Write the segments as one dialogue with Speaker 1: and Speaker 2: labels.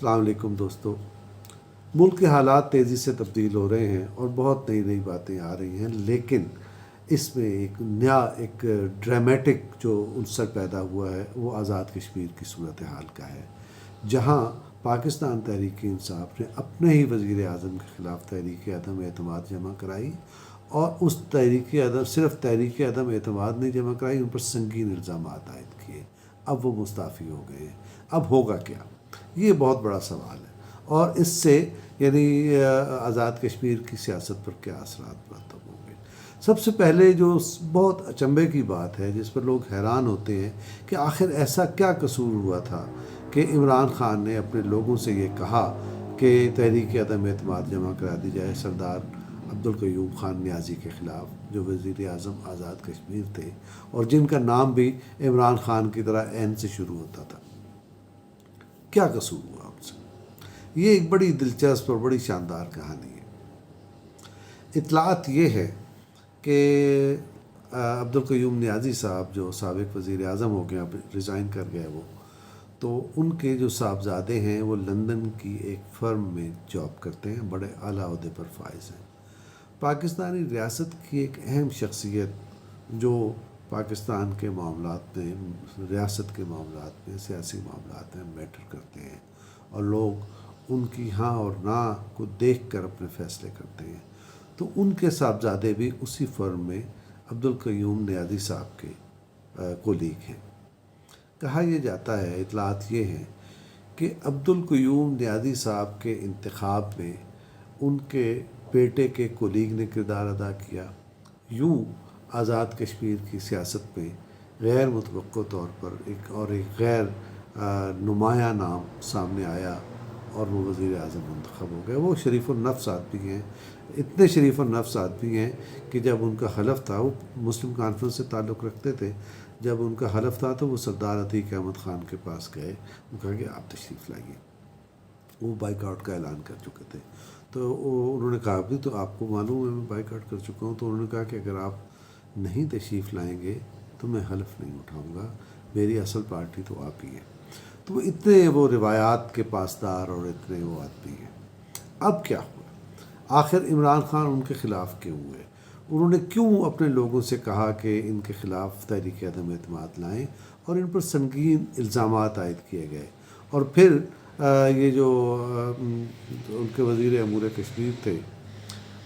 Speaker 1: السلام علیکم دوستو. ملک کے حالات تیزی سے تبدیل ہو رہے ہیں اور بہت نئی نئی باتیں آ رہی ہیں، لیکن اس میں ایک ڈرامیٹک جو عنصر پیدا ہوا ہے وہ آزاد کشمیر کی صورتحال کا ہے، جہاں پاکستان تحریک انصاف نے اپنے ہی وزیر اعظم کے خلاف تحریک عدم اعتماد جمع کرائی، اور اس صرف تحریک عدم اعتماد نہیں جمع کرائی، ان پر سنگین الزامات عائد کیے. اب وہ مستعفی ہو گئے ہیں. اب ہوگا کیا؟ یہ بہت بڑا سوال ہے، اور اس سے آزاد کشمیر کی سیاست پر کیا اثرات مرتب ہوں گے. سب سے پہلے جو بہت اچنبھے کی بات ہے، جس پر لوگ حیران ہوتے ہیں کہ آخر ایسا کیا قصور ہوا تھا کہ عمران خان نے اپنے لوگوں سے یہ کہا کہ تحریک عدم اعتماد جمع کرا دی جائے سردار عبدالقیوم خان نیازی کے خلاف، جو وزیر اعظم آزاد کشمیر تھے اور جن کا نام بھی عمران خان کی طرح این سے شروع ہوتا تھا. کیا قصور ہوا ان سے؟ یہ ایک بڑی دلچسپ اور بڑی شاندار کہانی ہے. اطلاعات یہ ہے کہ عبدالقیوم نیازی صاحب جو سابق وزیر اعظم ہو گئے، ریزائن کر گئے وہ، تو ان کے جو صاحبزادے ہیں وہ لندن کی ایک فرم میں جاب کرتے ہیں، بڑے اعلیٰ عہدے پر فائز ہیں. پاکستانی ریاست کی ایک اہم شخصیت جو پاکستان کے معاملات میں، ریاست کے معاملات میں، سیاسی معاملات میں میٹر کرتے ہیں، اور لوگ ان کی ہاں اور نہ کو دیکھ کر اپنے فیصلے کرتے ہیں. تو ان کے صاحبزادے بھی اسی فرم میں عبدالقیوم نیازی صاحب کے کولیگ ہیں. کہا یہ جاتا ہے، اطلاعات یہ ہیں کہ عبدالقیوم نیازی صاحب کے انتخاب میں ان کے بیٹے کے کولیگ نے کردار ادا کیا. یوں آزاد کشمیر کی سیاست میں غیر متوقع طور پر ایک غیر نمایاں نام سامنے آیا، اور وہ وزیر اعظم منتخب ہو گئے. وہ شریف النفس آدمی ہیں، اتنے شریف النفس آدمی ہیں کہ جب ان کا حلف تھا، وہ مسلم کانفرنس سے تعلق رکھتے تھے، جب ان کا حلف تھا تو وہ سردار عتیق احمد خان کے پاس گئے، وہ کہا کہ آپ تشریف لائیے. وہ بائیک آؤٹ کا اعلان کر چکے تھے. تو انہوں نے کہا بھی تو آپ کو معلوم ہے میں بائیک آؤٹ کر چکا ہوں. تو انہوں نے کہا کہ اگر آپ نہیں تشریف لائیں گے تو میں حلف نہیں اٹھاؤں گا، میری اصل پارٹی تو آپ ہی ہے. تو وہ اتنے وہ روایات کے پاسدار اور اتنے وہ آدمی ہیں. اب کیا ہوا؟ آخر عمران خان ان کے خلاف کیوں ہوئے؟ انہوں نے کیوں اپنے لوگوں سے کہا کہ ان کے خلاف تحریک عدم اعتماد لائیں، اور ان پر سنگین الزامات عائد کیے گئے؟ اور پھر یہ جو ان کے وزیر امور کشمیر تھے،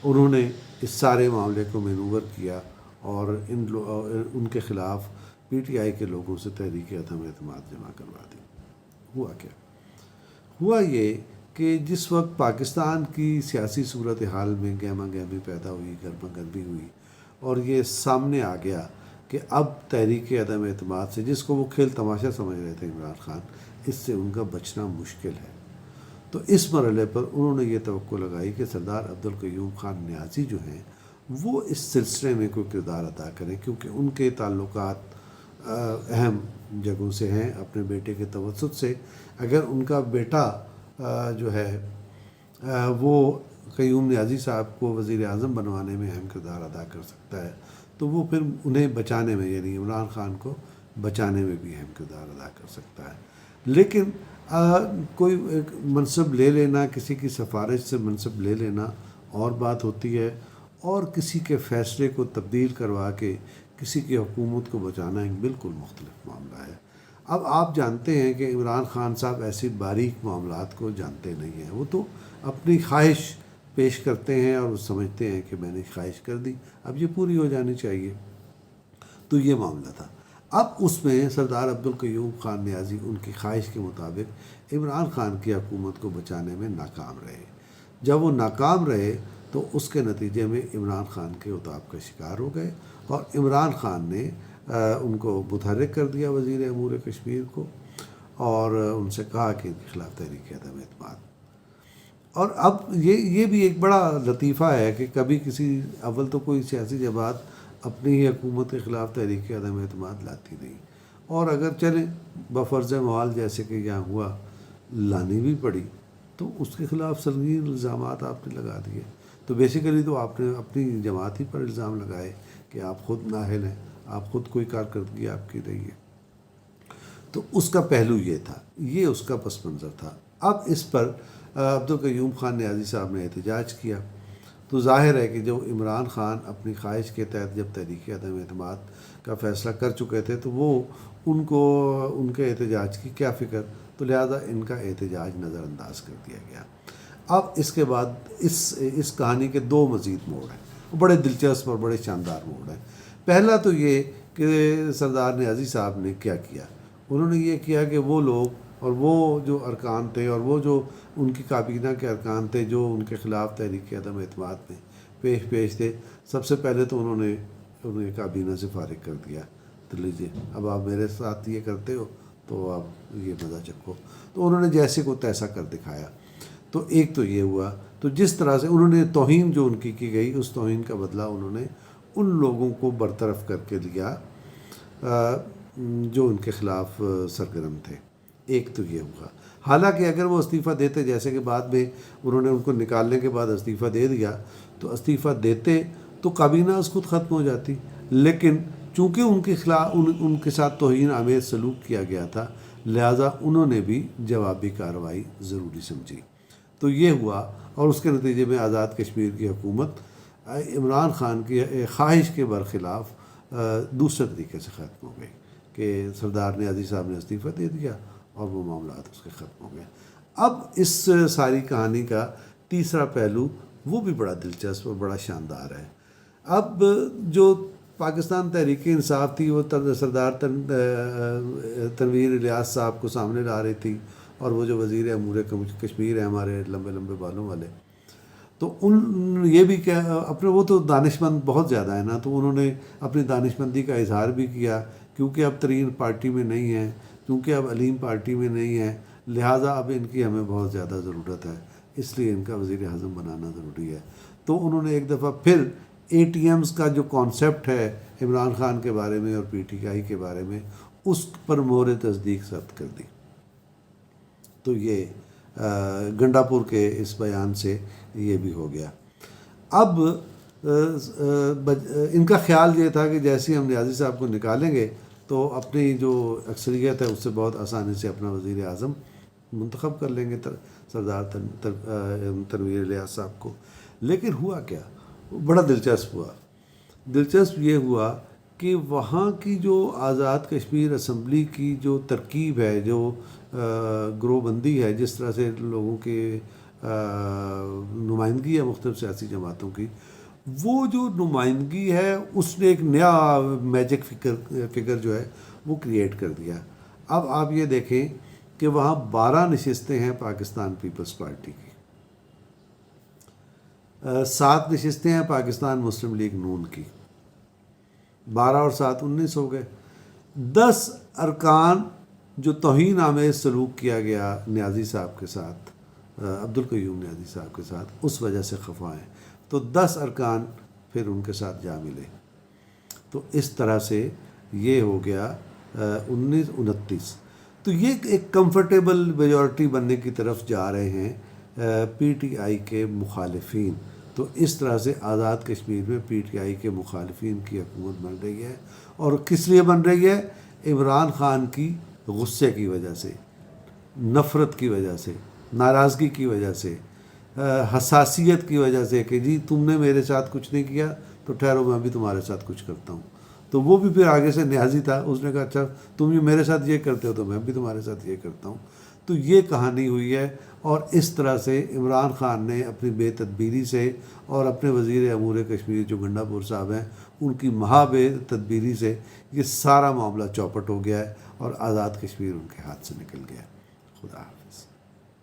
Speaker 1: انہوں نے اس سارے معاملے کو مینور کیا اور ان کے خلاف پی ٹی آئی کے لوگوں سے تحریک عدم اعتماد جمع کروا دی. ہوا کیا؟ ہوا یہ کہ جس وقت پاکستان کی سیاسی صورتحال میں گہما گہمی پیدا ہوئی، گرما گرمی ہوئی، اور یہ سامنے آ گیا کہ اب تحریک عدم اعتماد سے، جس کو وہ کھیل تماشا سمجھ رہے تھے عمران خان، اس سے ان کا بچنا مشکل ہے. تو اس مرحلے پر انہوں نے یہ توقع لگائی کہ سردار عبدالقیوم خان نیازی جو ہیں وہ اس سلسلے میں کوئی کردار ادا کریں، کیونکہ ان کے تعلقات اہم جگہوں سے ہیں، اپنے بیٹے کے توسط سے. اگر ان کا بیٹا جو ہے وہ قیوم نیازی صاحب کو وزیر اعظم بنوانے میں اہم کردار ادا کر سکتا ہے، تو وہ پھر انہیں بچانے میں، یعنی عمران خان کو بچانے میں بھی اہم کردار ادا کر سکتا ہے. لیکن کوئی منصب لے لینا، کسی کی سفارش سے منصب لے لینا اور بات ہوتی ہے، اور کسی کے فیصلے کو تبدیل کروا کے کسی کی حکومت کو بچانا ایک بالکل مختلف معاملہ ہے. اب آپ جانتے ہیں کہ عمران خان صاحب ایسی باریک معاملات کو جانتے نہیں ہیں. وہ تو اپنی خواہش پیش کرتے ہیں اور وہ سمجھتے ہیں کہ میں نے خواہش کر دی، اب یہ پوری ہو جانی چاہیے. تو یہ معاملہ تھا. اب اس میں سردار عبدالقیوم خان نیازی ان کی خواہش کے مطابق عمران خان کی حکومت کو بچانے میں ناکام رہے. جب وہ ناکام رہے تو اس کے نتیجے میں عمران خان کے عتاب کا شکار ہو گئے، اور عمران خان نے ان کو متحرک کر دیا، وزیر امور کشمیر کو، اور ان سے کہا کہ ان کے خلاف تحریک عدم اعتماد. اور اب یہ بھی ایک بڑا لطیفہ ہے کہ کبھی کسی اول تو کوئی سیاسی جماعت اپنی ہی حکومت کے خلاف تحریک عدم اعتماد لاتی نہیں، اور اگر چلیں بفرض محال جیسے کہ یہاں ہوا لانی بھی پڑی تو اس کے خلاف سنگین الزامات آپ نے لگا دیے. تو بیسیکلی تو آپ نے اپنی جماعت ہی پر الزام لگائے کہ آپ خود نااہل ہیں، آپ خود کوئی کارکردگی آپ کی نہیں ہے. تو اس کا پہلو یہ تھا، یہ اس کا پس منظر تھا. اب اس پر عبدالقیوم خان نیازی صاحب نے احتجاج کیا، تو ظاہر ہے کہ جو عمران خان اپنی خواہش کے تحت جب تحریک عدم اعتماد کا فیصلہ کر چکے تھے تو وہ ان کو ان کے احتجاج کی کیا فکر، تو لہذا ان کا احتجاج نظر انداز کر دیا گیا۔ اب اس کے بعد اس کہانی کے دو مزید موڑ ہیں، وہ بڑے دلچسپ اور بڑے شاندار موڑ ہیں۔ پہلا تو یہ کہ سردار نیازی صاحب نے کیا کیا، انہوں نے یہ کیا کہ وہ لوگ اور وہ جو ارکان تھے اور وہ جو ان کی کابینہ کے ارکان تھے جو ان کے خلاف تحریک عدم اعتماد میں پیش تھے، سب سے پہلے تو انہیں کابینہ سے فارغ کر دیا، تو لیجیے اب آپ میرے ساتھ یہ کرتے ہو تو آپ یہ مزہ چکھو۔ تو انہوں نے جیسے کو تیسا کر دکھایا۔ تو ایک تو یہ ہوا، تو جس طرح سے انہوں نے توہین جو ان کی گئی اس توہین کا بدلہ انہوں نے ان لوگوں کو برطرف کر کے لیا جو ان کے خلاف سرگرم تھے۔ ایک تو یہ ہوا، حالانکہ اگر وہ استعفیٰ دیتے، جیسے کہ بعد میں انہوں نے ان کو نکالنے کے بعد استعفیٰ دے دیا، تو استعفیٰ دیتے تو کابینہ از خود ختم ہو جاتی، لیکن چونکہ ان کے خلاف ان کے ساتھ توہین آمیز سلوک کیا گیا تھا، لہٰذا انہوں نے بھی جوابی کارروائی ضروری سمجھی۔ تو یہ ہوا، اور اس کے نتیجے میں آزاد کشمیر کی حکومت عمران خان کی خواہش کے برخلاف دوسرے طریقے سے ختم ہو گئی کہ سردار نیازی صاحب نے استعفیٰ دے دیا اور وہ معاملات اس کے ختم ہو گئے۔ اب اس ساری کہانی کا تیسرا پہلو وہ بھی بڑا دلچسپ اور بڑا شاندار ہے۔ اب جو پاکستان تحریک انصاف تھی وہ سردار تنویر الیاس صاحب کو سامنے لا رہی تھی، اور وہ جو وزیر امور کشمیر ہیں ہمارے لمبے لمبے بالوں والے، تو یہ بھی کہ اپنے وہ تو دانشمند بہت زیادہ ہے نا، تو انہوں نے اپنی دانشمندی کا اظہار بھی کیا، کیونکہ اب ترین پارٹی میں نہیں ہے، کیونکہ اب علیم پارٹی میں نہیں ہے، لہٰذا اب ان کی ہمیں بہت زیادہ ضرورت ہے، اس لیے ان کا وزیر اعظم بنانا ضروری ہے۔ تو انہوں نے ایک دفعہ پھر اے ٹی ایمز کا جو کانسیپٹ ہے عمران خان کے بارے میں اور پی ٹی آئی کے بارے میں، اس پر مہر تصدیق ثبت کر دی۔ تو یہ گنڈا پور کے اس بیان سے یہ بھی ہو گیا۔ اب ان کا خیال یہ تھا کہ جیسے ہم نیازی صاحب کو نکالیں گے تو اپنی جو اکثریت ہے اس سے بہت آسانی سے اپنا وزیر اعظم منتخب کر لیں گے سردار تنویر الیاس صاحب کو۔ لیکن ہوا کیا، بڑا دلچسپ ہوا۔ دلچسپ یہ ہوا کہ وہاں کی جو آزاد کشمیر اسمبلی کی جو ترکیب ہے، جو گروہ بندی ہے، جس طرح سے لوگوں کے نمائندگی ہے مختلف سیاسی جماعتوں کی، وہ جو نمائندگی ہے اس نے ایک نیا میجک فگر جو ہے وہ کریٹ کر دیا۔ اب آپ یہ دیکھیں کہ وہاں 12 نشستیں ہیں پاکستان پیپلز پارٹی کی، 7 نشستیں ہیں پاکستان مسلم لیگ نون کی، 12 اور 7 19 ہو گئے۔ 10 ارکان جو توہین آمیز سلوک کیا گیا نیازی صاحب کے ساتھ، عبدالقیوم نیازی صاحب کے ساتھ، اس وجہ سے خفا ہیں، تو 10 ارکان پھر ان کے ساتھ جا ملے۔ تو اس طرح سے یہ ہو گیا 19-29۔ تو یہ ایک کمفرٹیبل میجورٹی بننے کی طرف جا رہے ہیں پی ٹی آئی کے مخالفین۔ تو اس طرح سے آزاد کشمیر میں پی ٹی آئی کے مخالفین کی حکومت بن رہی ہے، اور کس لیے بن رہی ہے؟ عمران خان کی غصے کی وجہ سے، نفرت کی وجہ سے، ناراضگی کی وجہ سے، حساسیت کی وجہ سے کہ جی تم نے میرے ساتھ کچھ نہیں کیا تو ٹھہرو میں بھی تمہارے ساتھ کچھ کرتا ہوں۔ تو وہ بھی پھر آگے سے نیازی تھا، اس نے کہا اچھا تم یہ میرے ساتھ یہ کرتے ہو تو میں بھی تمہارے ساتھ یہ کرتا ہوں۔ تو یہ کہانی ہوئی ہے، اور اس طرح سے عمران خان نے اپنی بے تدبیری سے اور اپنے وزیر امور کشمیر جو گنڈا پور صاحب ہیں ان کی مہا بے تدبیری سے یہ سارا معاملہ چوپٹ ہو گیا ہے، اور آزاد کشمیر ان کے ہاتھ سے نکل گیا ہے۔ خدا حافظ۔